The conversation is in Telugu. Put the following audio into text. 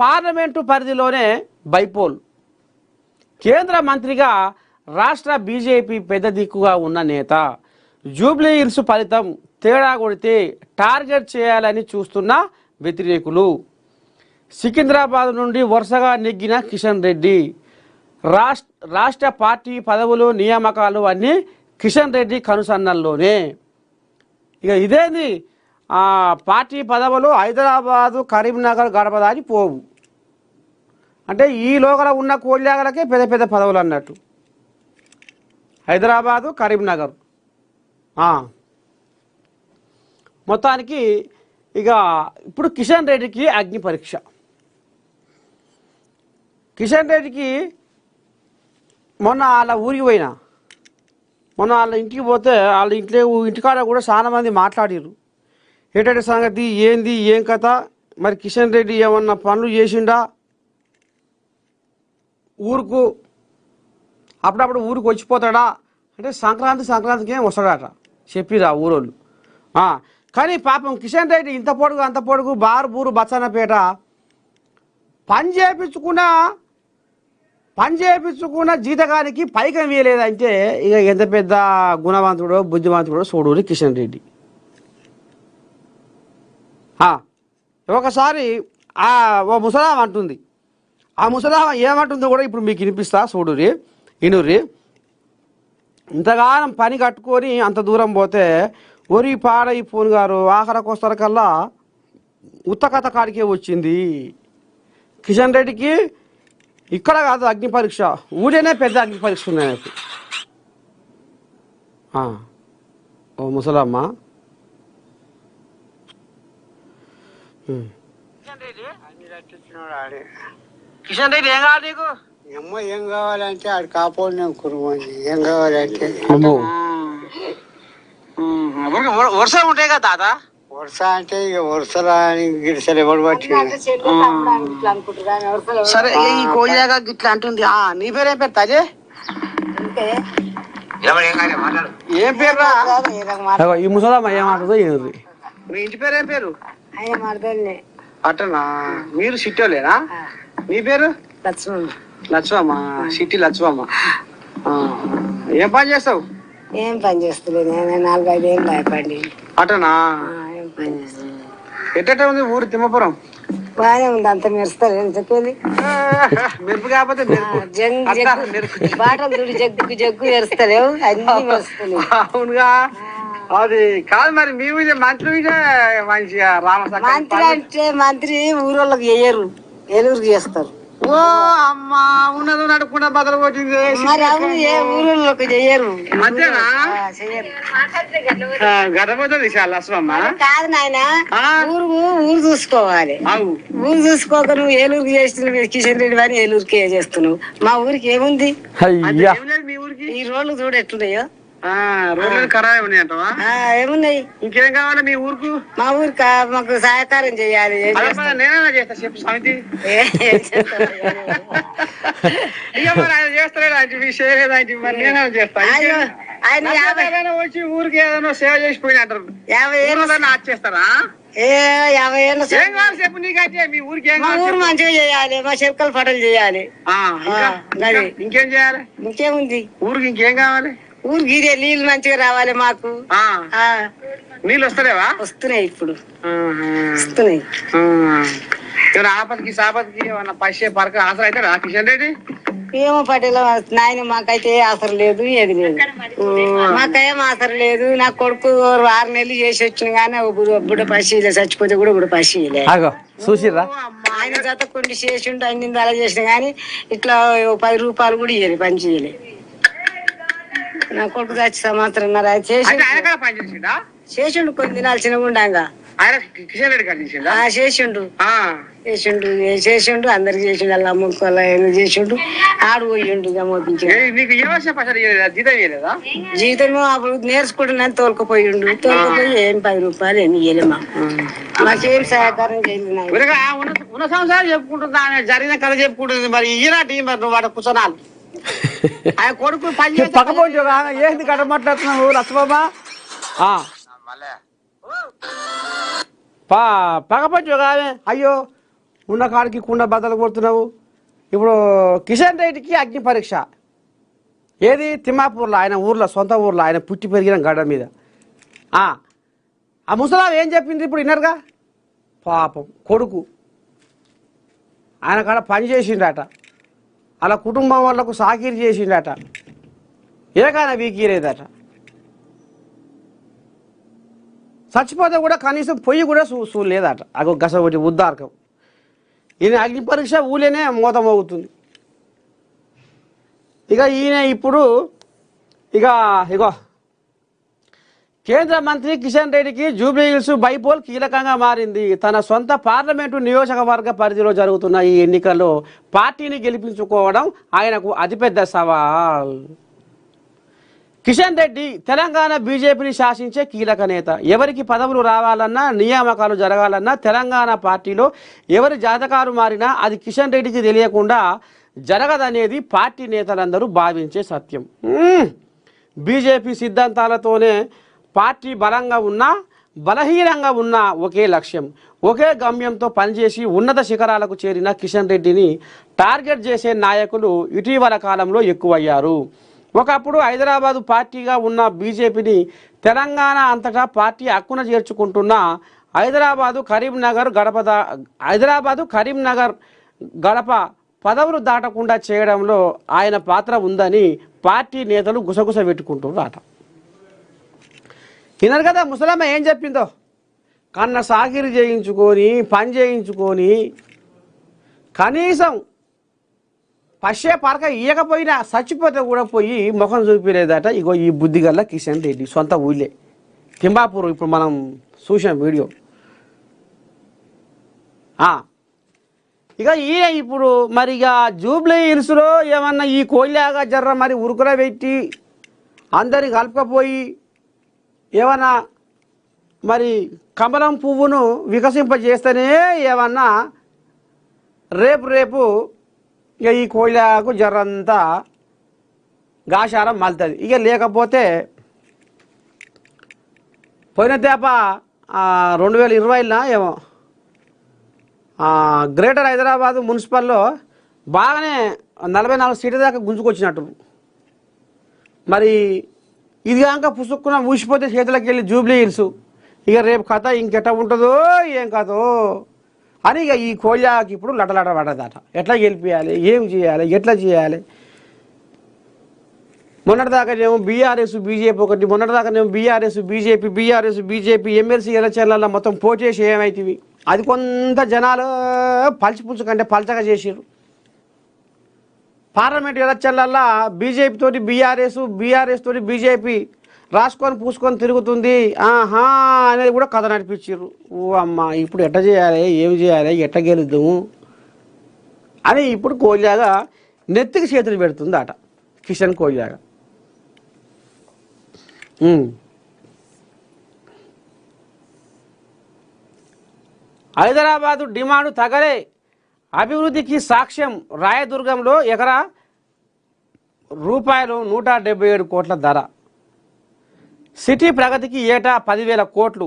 పార్లమెంటు పరిధిలోనే బైపోల్. కేంద్ర మంత్రిగా రాష్ట్ర బీజేపీ పెద్ద దిక్కుగా ఉన్న నేత జూబ్లీ హిల్స్ ఫలితం తేడా కొడితే టార్గెట్ చేయాలని చూస్తున్న వ్యతిరేకులు. సికింద్రాబాద్ నుండి వరుసగా నెగ్గిన కిషన్ రెడ్డి. రాష్ట్ర పార్టీ పదవులు నియామకాలు అన్నీ కిషన్ రెడ్డి కనుసన్నల్లోనే. ఇక ఇదేంది పార్టీ పదవులు హైదరాబాదు కరీంనగర్ గడప దాటి పోవు అంటే ఈ లోకల ఉన్న కోళ్ళాగలకే పెద్ద పెద్ద పదవులు అన్నట్టు. హైదరాబాదు కరీంనగర్ మొత్తానికి ఇక ఇప్పుడు కిషన్ రెడ్డికి అగ్ని పరీక్ష. కిషన్ రెడ్డికి మొన్న వాళ్ళ ఊరికి పోయినా, మొన్న వాళ్ళ ఇంటికి పోతే వాళ్ళ ఇంటికాడ కూడా చాలా మంది మాట్లాడారు. ఏంటంటే సంగతి ఏంది ఏం కథ, మరి కిషన్ రెడ్డి ఏమన్నా పనులు చేసిండా, ఊరుకు అప్పుడప్పుడు ఊరికి వచ్చిపోతాడా అంటే సంక్రాంతికి ఏం వస్తాడట చెప్పిరా ఊరోళ్ళు. కానీ పాపం కిషన్ రెడ్డి ఇంత పొడుగు అంత పొడుగు బారు బూరు బచ్చన్నపేట పని చేయించుకున్న జీతగానికి పైకం వేయలేదంటే ఇక ఎంత పెద్ద గుణవంతుడో బుద్ధివంతుడో చూడూరి కిషన్ రెడ్డి. ఒకసారి ఓ ముసలాం అంటుంది, ఆ ముసలాం ఏమంటుందో కూడా ఇప్పుడు మీకు వినిపిస్తా చూడురి ఇనుర్రి. ఇంతగానం పని కట్టుకొని అంత దూరం పోతే ఒరి పాడై ఫోన్ గారు ఆఖరకొస్తరకల్లా ఉత్తకథ కాడికే వచ్చింది. కిషన్ రెడ్డికి ఇక్కడ కాదు అగ్ని పరీక్ష, ఊరేనే పెద్ద అగ్ని పరీక్ష ఉంది ఆయనకు. ఓ ముసలమ్మ కిషన్ రెడ్డి ఏం కావాలి నీకు? ఏం కావాలంటే ఆడు కాపోయినా కురుమని ఏం కావాలంటే వర్ష ఉంటాయి కదా తాత. వరుస అంటే ఇక వరుసలా అని గిడిసలు ఎవడు పట్టి సరే ఈ కోయిలాగా గిట్లా అంటుంది. నీ పేరు ఏం పేరు తాజే? ఏం పేరు? ఈ ముసలమ్మ ఏమంటుందో ఏంది? మీ ఇంటి పేరు ఏం పేరు? అట్టనా, మీరు సిట్టోలేనా? నీ పేరు? లక్ష్మమ్మ. సిట్టి లక్ష్మమ్మ. ఏం పని చేస్తావు? ఏం పని చేస్తలేదు, 4-5 ఏళ్ళు భయపడి. అటనా, ఎట్ట ఉంది ఊరు తిమ్మపురం? బాగానే ఉంది, అంత మెరుస్తారు ఎంతకేది మెరుపు కాకపోతే బాటలు దుడి జగ్గు జగ్గు మెరుస్తలేవు, అన్ని మెరుస్తున్నాయి. అవునుగా, అది కాదు మరి మీ మీద మంత్రి మంచిగా మంత్రి అంటే మంత్రి ఊరోళ్ళకి చేయరు, ఏలూరుకి చేస్తారు. ఓ అమ్మా, ఉన్నది నడుపుకుండా బదులు కొట్టింది. మరి అవును, ఏ ఊరోళ్ళకి చేయరు. అంతేనా? గడపోతుంది లక్ష్మమ్మ. కాదు నాయన, ఊరు చూసుకోవాలి. ఊరు చూసుకోక నువ్వు ఏలూరుకి చేస్తున్నావు, కిషన్ రెడ్డి వారిని ఏలూరుకి చేస్తున్నావు. మా ఊరికి ఏముంది? మీ ఊరికి ఈ రోడ్లు చూడు ఎట్లున్నాయో. రోడ్లు ఖరాబ్ ఉన్నాయంటవా? ఏమున్నాయి? ఇంకేం కావాలి మీ ఊరుకు? మా ఊరికి మాకు సహకారం చేయాలి. నేనేనా చేస్తా చెప్పు సమితి. ఇక మరి ఆయన చేస్తలేదంటే విషయం లేదంటే మరి నేనే చేస్తా. ఆయన వచ్చి ఊరికి ఏదైనా సేవ చేసిపోయిన అంటారు. 50 ఏళ్ళు వచ్చేస్తారా? 50 ఏళ్ళు చెప్పు నీకైతే మీ ఊరికి మా ఊరు మంచిగా చేయాలి, మా చెరుకలు పటలు చేయాలి. ఇంకేం చేయాలి? ఇంకేముంది ఊరికి? ఇంకేం కావాలి? ఊరికి ఇదే నీళ్ళు మంచిగా రావాలి మాకు. నీళ్ళు వస్తలేవా? వస్తున్నాయి, ఇప్పుడు వస్తున్నాయి. ఆపత్కి సాపత్కి ఏమన్నా పచ్చే పరక ఆసర అయితే కిషన్ రెడ్డి ఏమో పటేల నాయన మాకైతే ఆసర లేదు, ఏది లేదు, మాకేం ఆసర లేదు. నా కొడుకు 6 నెలలు చేసి వచ్చిన కానీ బుడ్డ పసిలే, చచ్చిపోతే కూడా బుడ్డ పసిలే. చూసిర్రా? ఆయన జత కొన్ని చేసిండు, అన్ని అలా చేసిన కానీ ఇట్లా 10 రూపాయలు కూడా ఇవ్వలే, పని చేయలే. నా కొడుకు చచ్చి సంవత్సరంన్నర చేసిండు, కొన్ని దినాలు చిన్నగుండంగా చేసిండు అందరికి చేసిండు, అలా అమ్ముకోవాల చేసిండు. ఆడు పోయిండు జీతం అప్పుడు నేర్చుకుంటున్నాను, తోలుకుపోయిండు. తోలుకుపోయి ఏం 10 రూపాయలు ఏమి ఇయ్యలే, మాకేం సహకారం చేయలేదు. ఉన్న సంవత్సరాలు చెప్పుకుంటుందా, జరిగిన కథ చెప్పుకుంటుంది. మరి ఇయ్యనాటి మరి నువ్వు వాడు కుసనాలు ఆయన కొడుకు పని పక్కపోయి ఏంది కట్ట మాట్లాడుతున్నావు లక్ష్మమ్మ? పగపంచు కాదే. అయ్యో ఉన్న కాడికి కుండ బద్దలు కొడుతున్నావు. ఇప్పుడు కిషన్ రెడ్డికి అగ్ని పరీక్ష ఏది తిమ్మాపూర్లో, ఆయన ఊర్లో, సొంత ఊర్లో, ఆయన పుట్టి పెరిగిన గడ్డ మీద. ఆ ముసలాం ఏం చెప్పింది ఇప్పుడు విన్నర్గా? పాపం కొడుకు ఆయన కాడ పని చేసిండట, అలా కుటుంబం వాళ్ళకు సాకిరి చేసిండట, ఏకైనా వీకీరేదట. చచ్చిపోతే కూడా కనీసం పొయ్యి కూడా చూడలేదట. అగో గస ఒకటి ఉద్దారకం. ఈయన అగ్ని పరీక్ష ఊళ్ళోనే మోతమవుతుంది. ఇక ఈయన ఇప్పుడు ఇగో కేంద్ర మంత్రి కిషన్ రెడ్డికి జూబ్లీ హిల్స్ బైపోల్ కీలకంగా మారింది. తన సొంత పార్లమెంటు నియోజకవర్గ పరిధిలో జరుగుతున్న ఈ ఎన్నికల్లో పార్టీని గెలిపించుకోవడం ఆయనకు అతిపెద్ద సవాల్. కిషన్ రెడ్డి తెలంగాణ బీజేపీని శాసించే కీలక నేత. ఎవరికి పదవులు రావాలన్నా, నియామకాలు జరగాలన్నా, తెలంగాణ పార్టీలో ఎవరి జాతకాలు మారినా అది కిషన్ రెడ్డికి తెలియకుండా జరగదనేది పార్టీ నేతలందరూ భావించే సత్యం. బీజేపీ సిద్ధాంతాలతోనే పార్టీ బలంగా ఉన్నా, బలహీనంగా ఉన్న ఒకే లక్ష్యం, ఒకే గమ్యంతో పనిచేసి ఉన్నత శిఖరాలకు చేరిన కిషన్ రెడ్డిని టార్గెట్ చేసే నాయకులు ఇటీవల కాలంలో ఎక్కువయ్యారు. ఒకప్పుడు హైదరాబాదు పార్టీగా ఉన్న బీజేపీని తెలంగాణ అంతటా పార్టీ హక్కున చేర్చుకుంటున్న హైదరాబాదు కరీంనగర్ గడప పదవులు దాటకుండా చేయడంలో ఆయన పాత్ర ఉందని పార్టీ నేతలు గుసగుస పెట్టుకుంటున్నారట. విన్నారు కదా ముసలమ్మ ఏం చెప్పిందో? కన్న సాకిరి చేయించుకొని, పని చేయించుకొని, కనీసం పశ్చే పరక ఇయ్యకపోయినా చచ్చిపోతే కూడా పోయి ముఖం చూపిలేదట. ఇగో ఈ బుద్ధిగల్ల కిషన్ రెడ్డి సొంత ఊళ్ళే తిమ్మాపూర్. ఇప్పుడు మనం చూసాం వీడియో. ఇక ఈయన ఇప్పుడు మరి ఇక జూబ్లీ హిల్స్లో ఏమన్నా ఈ కోళ్ళగా జర్ర మరి ఉరుకుల పెట్టి అందరిని కలుపుకపోయి ఏమన్నా మరి కమలం పువ్వును వికసింపజేస్తేనే ఏమన్నా రేపు ఇక ఈ కోళ్ళకు జర్రంతా గాశారం మలుతుంది. ఇక లేకపోతే పోయిన తేప 2020లో ఏమో గ్రేటర్ హైదరాబాదు మున్సిపల్లో బాగానే 44 సీట్ల దాకా గుంజుకొచ్చినట్టు. మరి ఇది కాక పుసుక్కున ఊసిపోతే చేతులకు వెళ్ళి జూబ్లీ హిల్స్. ఇక రేపు కథ ఇంకెట్ట ఉంటుందో ఏం కథో అని ఇక ఈ కోళ్ళకి ఇప్పుడు లటలట పడదట. ఎట్లా గెలిపించాలి, ఏం చేయాలి, ఎట్లా చేయాలి? మొన్నటిదాకానేమో బీఆర్ఎస్ బీజేపీ ఒకటి, మొన్నటిదాకానేమో బీఆర్ఎస్ బీజేపీ ఎమ్మెల్సీ ఎలక్షన్లలో మొత్తం పోటీ చేసి ఏమైతివి. అది కొంత జనాలు పలిచిపుచ్చు కంటే పలచగా చేసారు. పార్లమెంట్ ఎలక్షన్లల్లో బీజేపీ తోటి బీఆర్ఎస్ తోటి బీజేపీ రాసుకొని పూసుకొని తిరుగుతుంది అనేది కూడా కథ నడిపించారు. ఓ అమ్మ, ఇప్పుడు ఎట్లా చేయాలి, ఏం చేయాలి, ఎట్లా గెలుద్దాము అని ఇప్పుడు కోళ్ళగా నెత్తికి చేతులు పెడుతుంది అట కిషన్ కోళ్ళగా. హైదరాబాదు డిమాండ్ తగలే, అభివృద్ధికి సాక్ష్యం. రాయదుర్గంలో ఎకరా రూపాయలు 177 కోట్ల ధర. సిటీ ప్రగతికి ఏటా 10,000 కోట్లు.